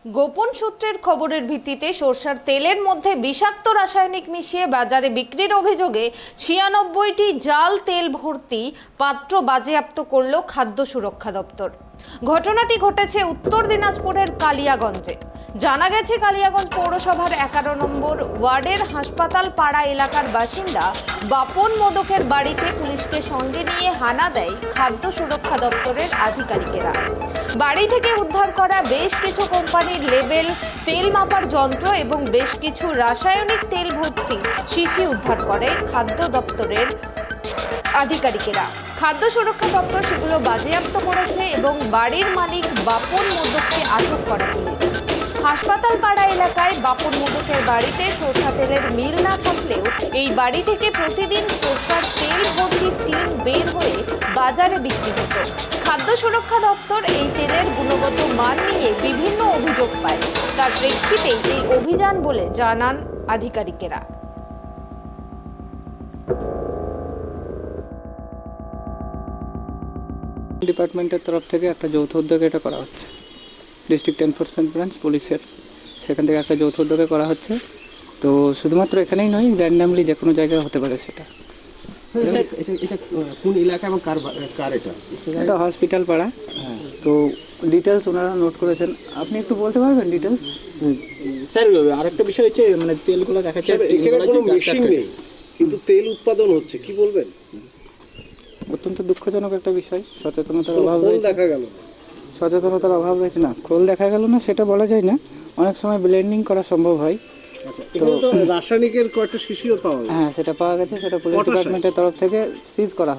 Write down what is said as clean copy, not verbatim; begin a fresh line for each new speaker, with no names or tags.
গোপন সূত্রের খবরের ভিত্তিতে সরষের তেলের মধ্যে বিষাক্ত রাসায়নিক মিশিয়ে বাজারে বিক্রির অভিযোগে ৯৬টি জাল তেল ভর্তি পাত্র বাজেয়াপ্ত করল খাদ্য সুরক্ষা দপ্তর। ঘটনাটি ঘটেছে উত্তর দিনাজপুরের কালিয়াগঞ্জে। জানা গেছে, কালিয়াগঞ্জ পৌরসভার ১১ নম্বর ওয়ার্ডের হাসপাতাল পাড়া এলাকার বাসিন্দা বাপন মোদকের বাড়িতে পুলিশকে সঙ্গে নিয়ে হানা দেয় খাদ্য সুরক্ষা দপ্তরের আধিকারিকেরা। বাড়ি থেকে উদ্ধার করা বেশ কিছু কোম্পানির লেবেল, তেল মাপার যন্ত্র এবং বেশ কিছু রাসায়নিক তেল ভর্তি শিশি উদ্ধার করে খাদ্য দপ্তরের আধিকারিকেরা। খাদ্য সুরক্ষা দপ্তর সেগুলো বাজেয়াপ্ত করেছে এবং বাড়ির মালিক বাপন মোদককে আটক করে পুলিশ। হাসপাতাল পাড়া এলাকায় বাপন মোদকের বাড়িতে সরষা তেলের মিল না থাকলেও এই বাড়ি থেকে প্রতিদিন সরষার তেল ভর্তি টিন বের হয়ে বাজারে বিক্রি হতো। খাদ্য সুরক্ষা দপ্তর এই তেলের গুণগত মান নিয়ে বিভিন্ন অভিযোগ পায়। তার প্রেক্ষিতেই এই অভিযান বলে জানান আধিকারিকেরা।
ডিপার্টমেন্টের তরফ থেকে একটা যৌথ উদ্যোগে এটা করা হচ্ছে। ডিস্ট্রিক্ট এনফোর্সমেন্ট ব্রাঞ্চ পুলিশের সেখান থেকে একটা যৌথ উদ্যোগে করা হচ্ছে। তো শুধুমাত্র এখানেই নয়, র্যান্ডামলি যে কোনো জায়গায় হতে পারে সেটা।
এটা কোন এলাকা এবং কার এটা
হসপিটাল পাড়া। তো ডিটেলস ওনারা নোট করেছেন। আপনি একটু বলতে পারবেন ডিটেলস?
স্যার, আরেকটা বিষয় হচ্ছে মানে তেলগুলো দেখা যাচ্ছে
এখানে কোনো মেশিন নেই, কিন্তু তেল উৎপাদন হচ্ছে, কি বলবেন?
অত্যন্ত দুঃখজনক একটা বিষয়। সচেতনতার অভাব রয়েছে।
দেখা গেল
সচেতনতার অভাব রয়েছে না, খোল দেখা গেল না সেটা বলা যায় না। অনেক সময় ব্লেন্ডিং করা সম্ভব হয়।
আচ্ছা, এখানে তো রাসায়নিকের কয়েকটা শিশিও পাওয়া গেছে।
হ্যাঁ, সেটা পাওয়া গেছে। সেটা পুলিশ ডিপার্টমেন্টের তরফ থেকে সিজ করা হয়।